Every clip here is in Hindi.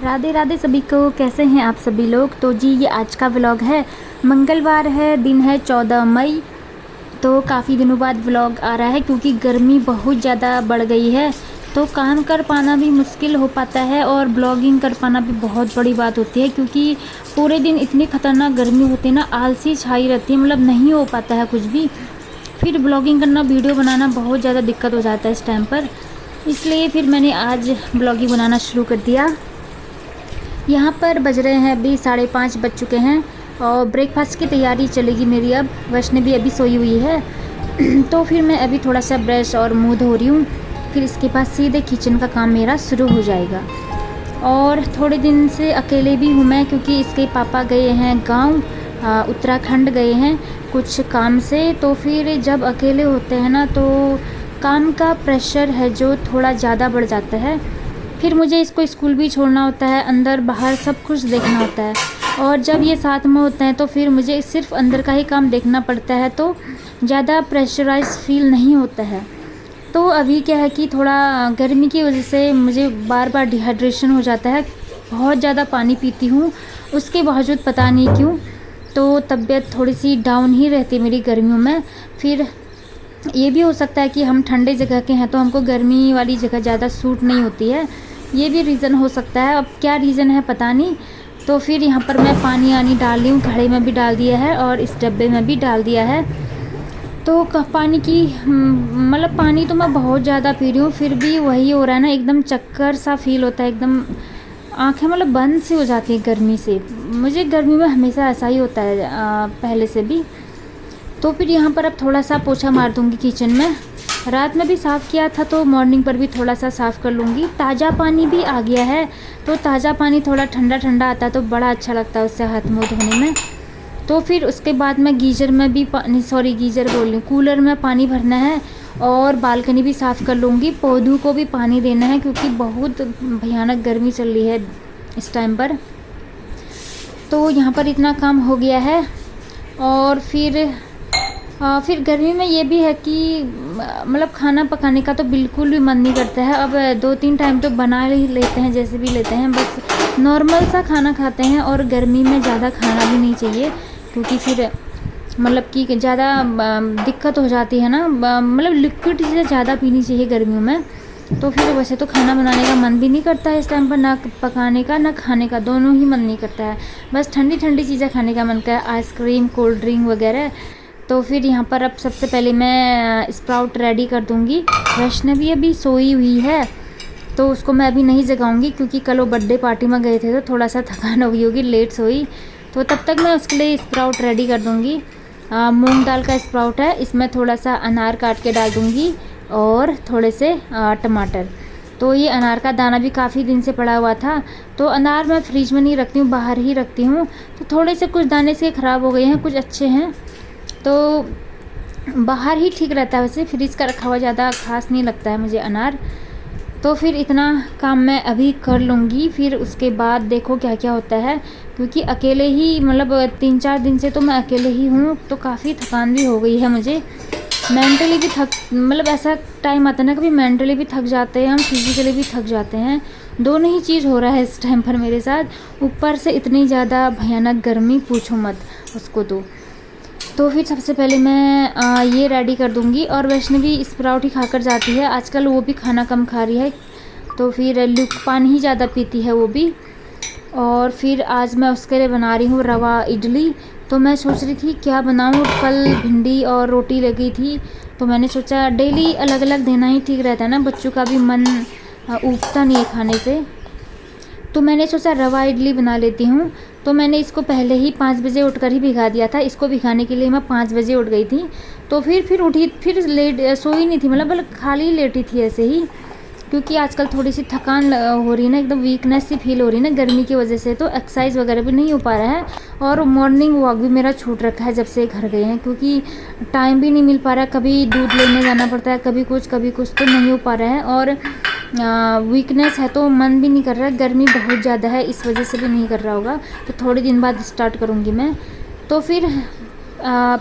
राधे राधे सभी को। कैसे हैं आप सभी लोग। तो जी ये आज का व्लॉग है। मंगलवार है, दिन है 14 मई। तो काफ़ी दिनों बाद व्लॉग आ रहा है क्योंकि गर्मी बहुत ज़्यादा बढ़ गई है, तो काम कर पाना भी मुश्किल हो पाता है और ब्लॉगिंग कर पाना भी बहुत बड़ी बात होती है क्योंकि पूरे दिन इतनी ख़तरनाक गर्मी होती है ना, आलसी छाई रहती है, मतलब नहीं हो पाता है कुछ भी। फिर ब्लॉगिंग करना, वीडियो बनाना बहुत ज़्यादा दिक्कत हो जाता है इस टाइम पर। इसलिए फिर मैंने आज ब्लॉगिंग बनाना शुरू कर दिया। यहाँ पर बज रहे हैं अभी 5:30 बज चुके हैं और ब्रेकफास्ट की तैयारी चलेगी मेरी। अब वैष्णवी अभी सोई हुई है तो फिर मैं अभी थोड़ा सा ब्रश और मुंह धो रही हूँ, फिर इसके बाद सीधे किचन का काम मेरा शुरू हो जाएगा। और थोड़े दिन से अकेले भी हूँ मैं क्योंकि इसके पापा गए हैं गांव, उत्तराखंड गए हैं कुछ काम से। तो फिर जब अकेले होते हैं ना तो काम का प्रेशर है जो थोड़ा ज़्यादा बढ़ जाता है। फिर मुझे इसको स्कूल भी छोड़ना होता है, अंदर बाहर सब कुछ देखना होता है। और जब ये साथ में होते हैं तो फिर मुझे सिर्फ अंदर का ही काम देखना पड़ता है, तो ज़्यादा प्रेशराइज फील नहीं होता है। तो अभी क्या है कि थोड़ा गर्मी की वजह से मुझे बार बार डिहाइड्रेशन हो जाता है। बहुत ज़्यादा पानी पीती हूँ, उसके बावजूद पता नहीं क्यों तो तबीयत थोड़ी सी डाउन ही रहती है मेरी गर्मियों में। फिर ये भी हो सकता है कि हम ठंडे जगह के हैं तो हमको गर्मी वाली जगह ज़्यादा सूट नहीं होती है, ये भी रीज़न हो सकता है। अब क्या रीज़न है पता नहीं। तो फिर यहाँ पर मैं पानी डाल रही हूँ, घड़े में भी डाल दिया है और इस डब्बे में भी डाल दिया है। तो पानी की मतलब पानी तो मैं बहुत ज़्यादा पी रही हूँ, फिर भी वही हो रहा है ना, एकदम चक्कर सा फील होता है, एकदम आँखें मतलब बंद सी हो जाती हैं गर्मी से। मुझे गर्मी में हमेशा ऐसा ही होता है पहले से भी। तो फिर यहाँ पर अब थोड़ा सा पोछा मार दूँगी किचन में। रात में भी साफ़ किया था तो मॉर्निंग पर भी थोड़ा सा साफ़ कर लूँगी। ताज़ा पानी भी आ गया है, तो ताज़ा पानी थोड़ा ठंडा ठंडा आता है तो बड़ा अच्छा लगता है उससे हाथ मुँह धोने में। तो फिर उसके बाद मैं गीज़र में भी गीज़र बोल रही हूँ, कूलर में पानी भरना है और बालकनी भी साफ़ कर लूँगी। पौधों को भी पानी देना है क्योंकि बहुत भयानक गर्मी चल रही है इस टाइम पर। तो यहाँ पर इतना काम हो गया है। और फिर गर्मी में ये भी है कि मतलब खाना पकाने का तो बिल्कुल भी मन नहीं करता है। अब 2-3 टाइम तो बना ही लेते हैं, जैसे भी लेते हैं, बस नॉर्मल सा खाना खाते हैं। और गर्मी में ज़्यादा खाना भी नहीं चाहिए क्योंकि फिर मतलब कि ज़्यादा दिक्कत हो जाती है ना, मतलब लिक्विड चीज़ें ज़्यादा पीनी चाहिए गर्मियों में। तो फिर वैसे तो खाना बनाने का मन भी नहीं करता है इस टाइम पर, ना पकाने का ना खाने का, दोनों ही मन नहीं करता है। बस ठंडी ठंडी चीज़ें खाने का मन करता है, आइसक्रीम, कोल्ड ड्रिंक वगैरह। तो फिर यहाँ पर अब सबसे पहले मैं स्प्राउट रेडी कर दूँगी। वैष्णवी अभी सोई हुई है तो उसको मैं अभी नहीं जगाऊँगी क्योंकि कल वो बर्थडे पार्टी में गए थे तो थोड़ा सा थकान हो गई होगी, लेट सोई। तो तब तक मैं उसके लिए स्प्राउट रेडी कर दूँगी। मूंग दाल का स्प्राउट है, इसमें थोड़ा सा अनार काट के डाल दूँगी और थोड़े से टमाटर। तो ये अनार का दाना भी काफ़ी दिन से पड़ा हुआ था, तो अनार मैं फ्रिज में नहीं रखती हूँ, बाहर ही रखती हूँ। तो थोड़े से कुछ दाने से ख़राब हो गए हैं, कुछ अच्छे हैं, तो बाहर ही ठीक रहता है। वैसे फ्रिज का रखा हुआ ज़्यादा खास नहीं लगता है मुझे अनार। तो फिर इतना काम मैं अभी कर लूँगी, फिर उसके बाद देखो क्या क्या होता है क्योंकि अकेले ही मतलब 3-4 दिन से तो मैं अकेले ही हूँ, तो काफ़ी थकान भी हो गई है मुझे। मेंटली भी मतलब ऐसा टाइम आता है ना, कभी मेंटली भी थक जाते हैं हम, फिज़िकली भी थक जाते हैं। दोनों ही चीज़ हो रहा है इस टाइम पर मेरे साथ। ऊपर से इतनी ज़्यादा भयानक गर्मी, पूछो मत उसको। तो फिर सबसे पहले मैं ये रेडी कर दूँगी। और वैष्णवी स्प्राउट ही खाकर जाती है, आजकल वो भी खाना कम खा रही है, तो फिर पानी ही ज़्यादा पीती है वो भी। और फिर आज मैं उसके लिए बना रही हूँ रवा इडली। तो मैं सोच रही थी क्या बनाऊँ, कल भिंडी और रोटी लगी थी तो मैंने सोचा डेली अलग अलग देना ही ठीक रहता है ना, बच्चों का भी मन ऊबता नहीं है खाने से। तो मैंने सोचा रवा इडली बना लेती हूँ। तो मैंने इसको पहले ही 5 बजे उठकर ही भिगा दिया था। इसको भिगाने के लिए मैं 5 बजे उठ गई थी। तो फिर उठी, फिर लेट सोई नहीं थी, मतलब खाली लेटी थी ऐसे ही, क्योंकि आजकल थोड़ी सी थकान हो रही है ना, एकदम वीकनेस सी फील हो रही है ना गर्मी की वजह से। तो एक्सरसाइज वगैरह भी नहीं हो पा रहा है और मॉर्निंग वॉक भी मेरा छूट रखा है जब से घर गए हैं, क्योंकि टाइम भी नहीं मिल पा रहा है। कभी दूध लेने जाना पड़ता है, कभी कुछ तो नहीं हो पा रहा है। और वीकनेस है तो मन भी नहीं कर रहा है, गर्मी बहुत ज़्यादा है इस वजह से भी नहीं कर रहा होगा। तो थोड़े दिन बाद स्टार्ट करूँगी मैं। तो फिर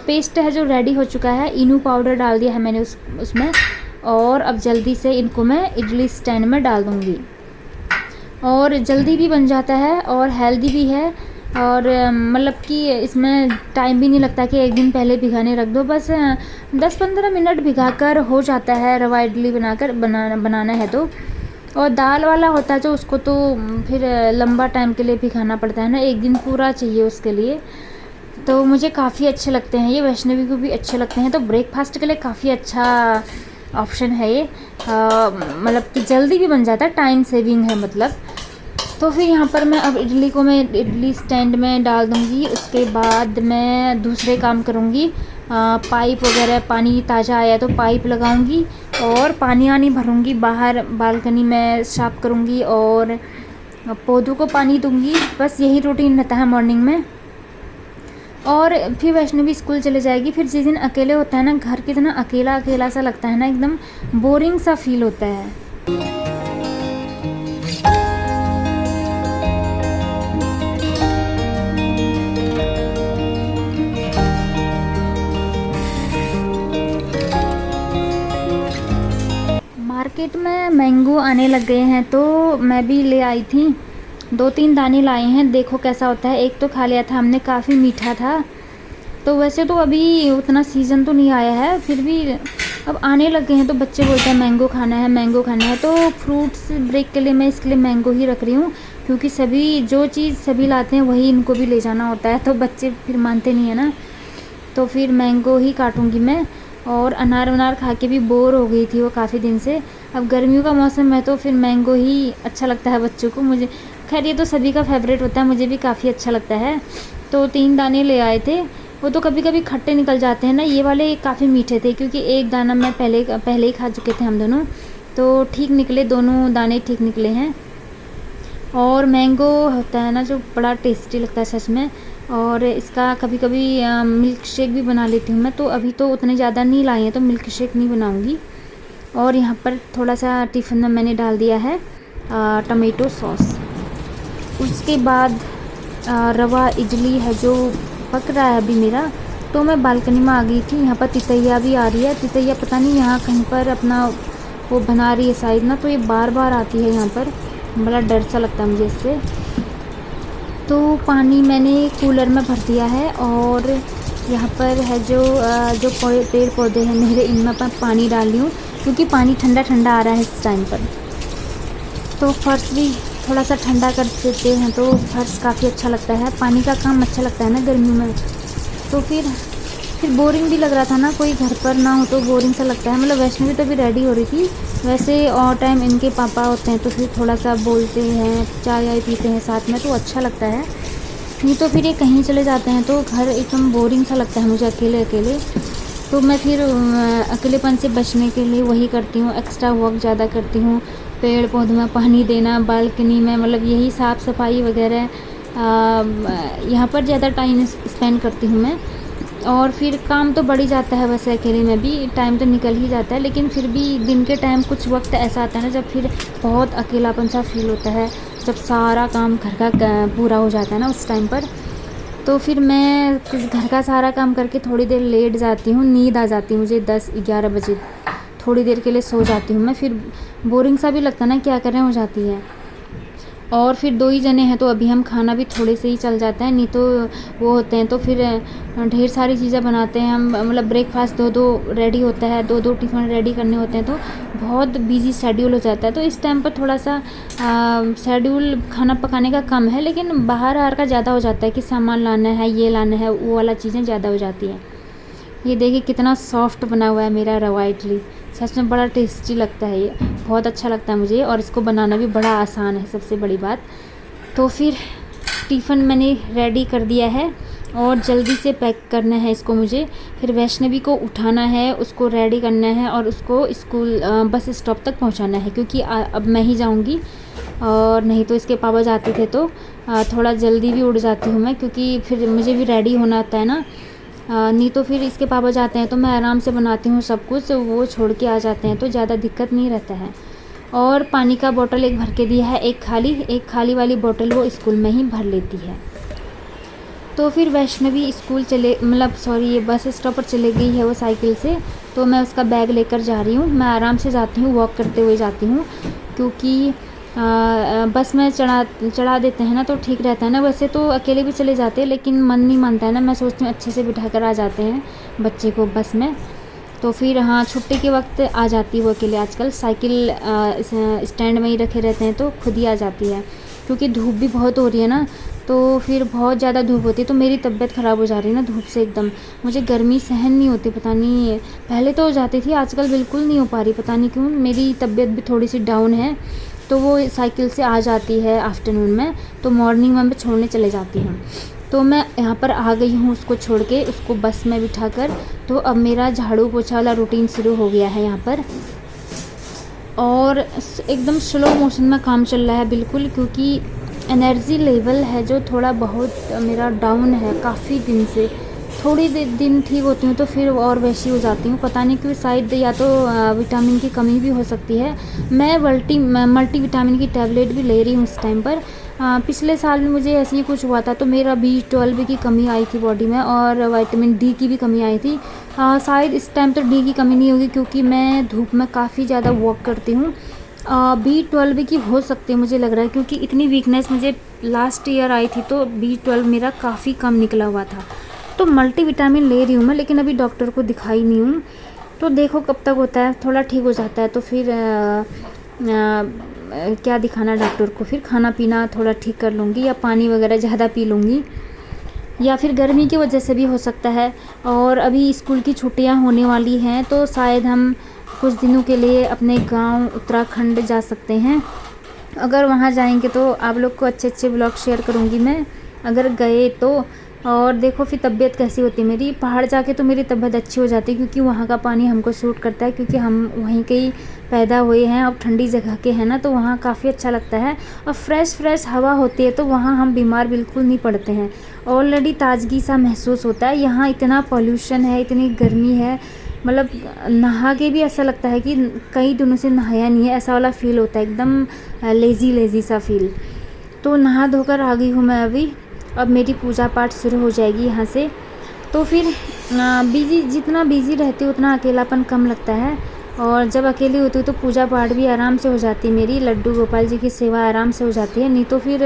पेस्ट है जो रेडी हो चुका है, इनो पाउडर डाल दिया है मैंने उसमें। और अब जल्दी से इनको मैं इडली स्टैंड में डाल दूँगी। और जल्दी भी बन जाता है और हेल्दी भी है। और मतलब कि इसमें टाइम भी नहीं लगता कि एक दिन पहले भिगाने रख दो, बस 10-15 मिनट भिगाकर हो जाता है रवा इडली बनाना है तो। और दाल वाला होता है जो उसको तो फिर लंबा टाइम के लिए भिगाना पड़ता है ना, एक दिन पूरा चाहिए उसके लिए। तो मुझे काफ़ी अच्छे लगते हैं ये, वैष्णवी को भी अच्छे लगते हैं, तो ब्रेकफास्ट के लिए काफ़ी अच्छा ऑप्शन है ये। मतलब कि जल्दी भी बन जाता है, टाइम सेविंग है मतलब। तो फिर यहाँ पर मैं अब इडली को मैं इडली स्टैंड में डाल दूँगी। उसके बाद मैं दूसरे काम करूँगी, पाइप वगैरह, पानी ताज़ा आया तो पाइप लगाऊंगी और पानी आनी भरूंगी, बाहर बालकनी में साफ़ करूंगी और पौधों को पानी दूंगी। बस यही रूटीन रहता है मॉर्निंग में। और फिर वैष्णवी स्कूल चले जाएगी। फिर जिस दिन अकेले होता है ना घर, कितना अकेला अकेला सा लगता है ना, एकदम बोरिंग सा फील होता है। मार्केट में मैंगो आने लग गए हैं तो मैं भी ले आई थी, 2-3 दाने लाए हैं, देखो कैसा होता है। एक तो खा लिया था हमने, काफ़ी मीठा था। तो वैसे तो अभी उतना सीज़न तो नहीं आया है, फिर भी अब आने लग गए हैं तो बच्चे बोलते हैं मैंगो खाना है, मैंगो खाना है। तो फ्रूट्स ब्रेक के लिए मैं इसके लिए मैंगो ही रख रही हूँ, क्योंकि सभी जो चीज़ सभी लाते हैं वही इनको भी ले जाना होता है, तो बच्चे फिर मानते नहीं है ना। तो फिर मैंगो ही काटूँगी मैं। और अनार वनार खा के भी बोर हो गई थी वो काफ़ी दिन से। अब गर्मियों का मौसम है तो फिर मैंगो ही अच्छा लगता है बच्चों को, मुझे खैर ये तो सभी का फेवरेट होता है, मुझे भी काफ़ी अच्छा लगता है। तो 3 दाने ले आए थे। वो तो कभी कभी खट्टे निकल जाते हैं ना, ये वाले काफ़ी मीठे थे, क्योंकि एक दाना मैं पहले ही खा चुके थे हम दोनों, तो ठीक निकले, दोनों दाने ठीक निकले हैं। और मैंगो होता है ना जो बड़ा टेस्टी लगता है सच में। और इसका कभी कभी मिल्क शेक भी बना लेती हूँ मैं, तो अभी तो उतने ज़्यादा नहीं लाए हैं तो मिल्क शेक नहीं बनाऊँगी। और यहाँ पर थोड़ा सा टिफ़िन में मैंने डाल दिया है टमेटो सॉस। उसके बाद रवा इडली है जो पक रहा है अभी मेरा, तो मैं बालकनी में आ गई थी। यहाँ पर तितैया भी आ रही है, तितैया पता नहीं यहाँ कहीं पर अपना वो बना रही है शायद ना, तो ये बार बार आती है यहाँ पर, बड़ा डर सा लगता है मुझे इससे। तो पानी मैंने कूलर में भर दिया है और यहाँ पर है जो पेड़ पौधे हैं मेरे, इनमें मैं पानी डाल रही हूँ, क्योंकि पानी ठंडा ठंडा आ रहा है इस टाइम पर। तो फर्श भी थोड़ा सा ठंडा कर देते हैं तो फर्श काफ़ी अच्छा लगता है, पानी का काम अच्छा लगता है ना गर्मी में। तो फिर बोरिंग भी लग रहा था ना, कोई घर पर ना हो तो बोरिंग सा लगता है। मतलब वैष्णवी तो अभी रेडी हो रही थी, वैसे और टाइम इनके पापा होते हैं तो फिर थोड़ा सा बोलते हैं, चाय वाय पीते हैं साथ में, तो अच्छा लगता है। नहीं तो फिर ये कहीं चले जाते हैं तो घर एकदम बोरिंग सा लगता है मुझे अकेले अकेले। तो मैं फिर अकेलेपन से बचने के लिए वही करती हूँ, एक्स्ट्रा वॉक ज़्यादा करती हूँ, पेड़ पौधों में पानी देना, बालकनी में मतलब यही साफ़ सफाई वगैरह, यहाँ पर ज़्यादा टाइम स्पेंड करती हूँ मैं। और फिर काम तो बढ़ ही जाता है, वैसे अकेले में भी टाइम तो निकल ही जाता है, लेकिन फिर भी दिन के टाइम कुछ वक्त ऐसा आता है ना जब फिर बहुत अकेलापन सा फील होता है, जब सारा काम घर का पूरा हो जाता है ना उस टाइम पर। तो फिर मैं घर का सारा काम करके थोड़ी देर लेट जाती हूँ, नींद आ जाती है मुझे 10-11 बजे, थोड़ी देर के लिए सो जाती हूँ मैं। फिर बोरिंग सा भी लगता है ना, क्या करें, हो जाती है। और फिर 2 ही जने हैं तो अभी हम खाना भी थोड़े से ही चल जाता है, नहीं तो वो होते हैं तो फिर ढेर सारी चीज़ें बनाते हैं हम, मतलब ब्रेकफास्ट 2-2 रेडी होता है, 2-2 टिफ़िन रेडी करने होते हैं, तो बहुत बिजी शेड्यूल हो जाता है। तो इस टाइम पर थोड़ा सा शेड्यूल खाना पकाने का कम है, लेकिन बाहर का ज़्यादा हो जाता है कि सामान लाना है, ये लाना है, वो वाला चीज़ें ज़्यादा हो जाती हैं। ये देखिए कितना सॉफ्ट बना हुआ है मेरा रवा इडली, सच में बड़ा टेस्टी लगता है ये, बहुत अच्छा लगता है मुझे। और इसको बनाना भी बड़ा आसान है, सबसे बड़ी बात। तो फिर टिफ़िन मैंने रेडी कर दिया है और जल्दी से पैक करना है इसको मुझे। फिर वैष्णवी को उठाना है, उसको रेडी करना है और उसको स्कूल बस स्टॉप तक पहुंचाना है, क्योंकि अब मैं ही जाऊंगी, और नहीं तो इसके पापा जाते थे तो थोड़ा जल्दी भी उठ जाती हूँ मैं, क्योंकि फिर मुझे भी रेडी होना होता है ना। नहीं तो फिर इसके पापा जाते हैं तो मैं आराम से बनाती हूँ सब कुछ, वो छोड़ के आ जाते हैं तो ज़्यादा दिक्कत नहीं रहता है। और पानी का बोतल एक भर के दिया है, एक खाली वाली बोतल वो स्कूल में ही भर लेती है। तो फिर वैष्णवी स्कूल ये बस स्टॉप पर चले गई है वो साइकिल से, तो मैं उसका बैग लेकर जा रही हूँ। मैं आराम से जाती हूँ, वॉक करते हुए जाती हूँ, क्योंकि बस में चढ़ा देते हैं ना तो ठीक रहता है ना। वैसे तो अकेले भी चले जाते हैं लेकिन मन नहीं मानता है ना, मैं सोचती हूँ अच्छे से बिठा कर आ जाते हैं बच्चे को बस में। तो फिर हाँ, छुट्टी के वक्त आ जाती है वो अकेले। आजकल साइकिल स्टैंड में ही रखे रहते हैं तो खुद ही आ जाती है, क्योंकि धूप भी बहुत हो रही है ना, तो फिर बहुत ज़्यादा धूप होती है तो मेरी तबीयत ख़राब हो जा रही है ना धूप से एकदम। मुझे गर्मी सहन नहीं होती, पता नहीं, पहले तो हो जाती थी, आजकल बिल्कुल नहीं हो पा रही, पता नहीं क्यों। मेरी तबीयत भी थोड़ी सी डाउन है, तो वो साइकिल से आ जाती है आफ्टरनून में, तो मॉर्निंग में मैं छोड़ने चले जाती हूँ। तो मैं यहाँ पर आ गई हूँ उसको छोड़ के, उसको बस में बिठाकर। तो अब मेरा झाड़ू पोछा वाला रूटीन शुरू हो गया है यहाँ पर, और एकदम स्लो मोशन में काम चल रहा है बिल्कुल, क्योंकि एनर्जी लेवल है जो थोड़ा बहुत मेरा डाउन है काफ़ी दिन से। थोड़ी दिन ठीक होती हूँ तो फिर और वैसी हो जाती हूँ, पता नहीं क्यों, शायद या तो विटामिन की कमी भी हो सकती है। मैं मल्टी विटामिन की टैबलेट भी ले रही हूँ इस टाइम पर। पिछले साल भी मुझे ऐसे ही कुछ हुआ था, तो मेरा B12 की कमी आई थी बॉडी में, और विटामिन D की भी कमी आई थी। शायद इस टाइम तो D की कमी नहीं होगी, क्योंकि मैं धूप में काफ़ी ज़्यादा वॉक करती हूँ। B12 की हो सकती है मुझे लग रहा है, क्योंकि इतनी वीकनेस मुझे लास्ट ईयर आई थी, तो B12 मेरा काफ़ी कम निकला हुआ था। तो मल्टी विटामिन ले रही हूँ मैं, लेकिन अभी डॉक्टर को दिखाई नहीं हूँ, तो देखो कब तक होता है। थोड़ा ठीक हो जाता है तो फिर क्या दिखाना डॉक्टर को, फिर खाना पीना थोड़ा ठीक कर लूँगी, या पानी वगैरह ज़्यादा पी लूँगी, या फिर गर्मी की वजह से भी हो सकता है। और अभी स्कूल की छुट्टियां होने वाली हैं, तो शायद हम कुछ दिनों के लिए अपने गांव उत्तराखंड जा सकते हैं। अगर वहां जाएंगे तो आप लोग को अच्छे अच्छे ब्लॉग शेयर करूंगी मैं, अगर गए तो। और देखो फिर तबीयत कैसी होती है मेरी, पहाड़ जाके तो मेरी तबीयत अच्छी हो जाती है, क्योंकि वहाँ का पानी हमको सूट करता है, क्योंकि हम वहीं के ही पैदा हुए हैं और ठंडी जगह के हैं ना, तो वहाँ काफ़ी अच्छा लगता है। और फ्रेश हवा होती है, तो वहाँ हम बीमार बिल्कुल नहीं पड़ते हैं, ऑलरेडी ताजगी सा महसूस होता है। यहाँ इतना पॉल्यूशन है, इतनी गर्मी है, मतलब नहा के भी ऐसा लगता है कि कई दिनों से नहाया नहीं है, ऐसा वाला फ़ील होता है, एकदम लेज़ी सा फील। तो नहा धोकर आ गई हूँ मैं अभी। अब मेरी पूजा पाठ शुरू हो जाएगी यहाँ से। तो फिर जितना बिज़ी रहती हूँ उतना अकेलापन कम लगता है, और जब अकेली होती हूँ तो पूजा पाठ भी आराम से हो जाती है मेरी, लड्डू गोपाल जी की सेवा आराम से हो जाती है। नहीं तो फिर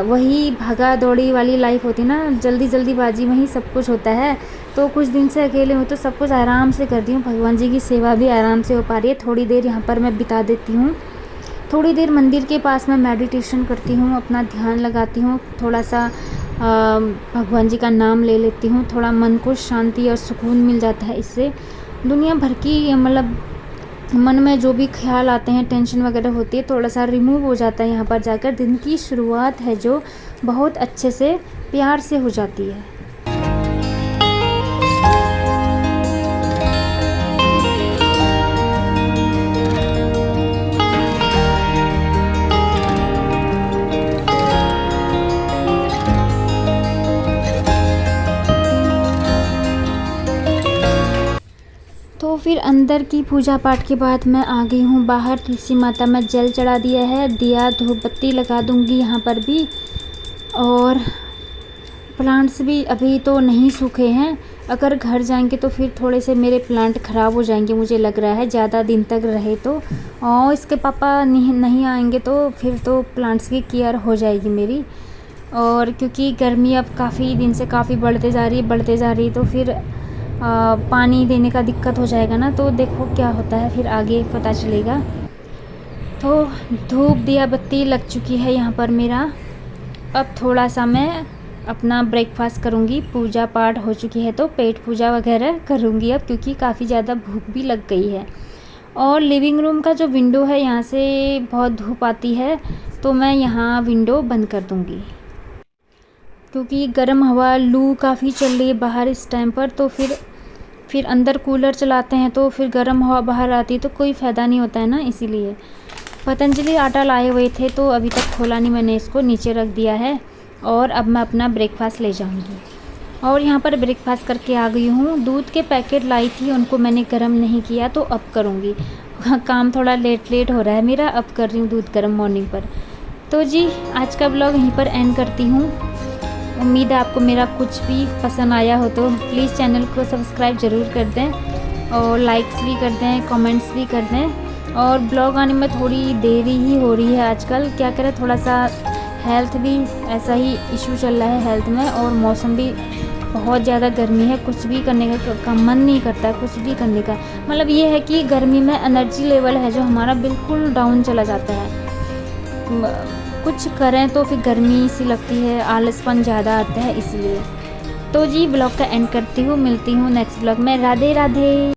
वही भागा दौड़ी वाली लाइफ होती है ना, जल्दीबाजी में ही सब कुछ होता है। तो कुछ दिन से अकेले हूँ तो सब कुछ आराम से करती हूँ, भगवान जी की सेवा भी आराम से हो पा रही है। थोड़ी देर यहाँ पर मैं बिता देती हूँ, थोड़ी देर मंदिर के पास मैं मेडिटेशन करती हूँ, अपना ध्यान लगाती हूँ, थोड़ा सा भगवान जी का नाम ले लेती हूँ, थोड़ा मन को शांति और सुकून मिल जाता है इससे। दुनिया भर की मतलब मन में जो भी ख्याल आते हैं, टेंशन वगैरह होती है, थोड़ा सा रिमूव हो जाता है यहाँ पर जाकर। दिन की शुरुआत है जो बहुत अच्छे से प्यार से हो जाती है। तो फिर अंदर की पूजा पाठ के बाद मैं आ गई हूँ बाहर। तुलसी माता में जल चढ़ा दिया है, दिया धूप बत्ती लगा दूँगी यहाँ पर भी। और प्लांट्स भी अभी तो नहीं सूखे हैं, अगर घर जाएंगे तो फिर थोड़े से मेरे प्लांट ख़राब हो जाएंगे मुझे लग रहा है, ज़्यादा दिन तक रहे तो। और इसके पापा नहीं आएंगे तो फिर तो प्लांट्स की केयर हो जाएगी मेरी। और क्योंकि गर्मी अब काफ़ी दिन से काफ़ी बढ़ते जा रही है, तो फिर पानी देने का दिक्कत हो जाएगा ना, तो देखो क्या होता है फिर आगे पता चलेगा। तो धूप दिया बत्ती लग चुकी है यहाँ पर मेरा। अब थोड़ा सा मैं अपना ब्रेकफास्ट करूँगी, पूजा पाठ हो चुकी है तो पेट पूजा वगैरह करूँगी अब, क्योंकि काफ़ी ज़्यादा भूख भी लग गई है। और लिविंग रूम का जो विंडो है यहाँ से बहुत धूप आती है, तो मैं यहाँ विंडो बंद कर दूँगी, क्योंकि गर्म हवा लू काफ़ी चल रही है बाहर इस टाइम पर। तो फिर अंदर कूलर चलाते हैं तो फिर गर्म हवा बाहर आती है, तो कोई फ़ायदा नहीं होता है ना, इसीलिए। पतंजलि आटा लाए हुए थे तो अभी तक खोला नहीं मैंने, इसको नीचे रख दिया है। और अब मैं अपना ब्रेकफास्ट ले जाऊंगी। और यहाँ पर ब्रेकफास्ट करके आ गई हूँ। दूध के पैकेट लाई थी, उनको मैंने गर्म नहीं किया, तो अब करूँगी। काम थोड़ा लेट हो रहा है मेरा, अब कर रही हूँ दूध गर्म मॉर्निंग पर। तो जी आज का ब्लॉग यहीं पर एंड करती हूँ। उम्मीद है आपको मेरा कुछ भी पसंद आया हो, तो प्लीज़ चैनल को सब्सक्राइब ज़रूर कर दें, और लाइक्स भी कर दें, कमेंट्स भी कर दें। और ब्लॉग आने में थोड़ी देरी ही हो रही है आजकल, क्या करें, थोड़ा सा हेल्थ भी ऐसा ही इशू चल रहा है हेल्थ में, और मौसम भी बहुत ज़्यादा गर्मी है, कुछ भी करने का मन नहीं करता, कुछ भी करने का मतलब ये है कि गर्मी में एनर्जी लेवल है जो हमारा बिल्कुल डाउन चला जाता है। कुछ करें तो फिर गर्मी सी लगती है, आलसपन ज़्यादा आता है इसलिए। तो जी ब्लॉग का एंड करती हूँ, मिलती हूँ नेक्स्ट ब्लॉग में। राधे राधे।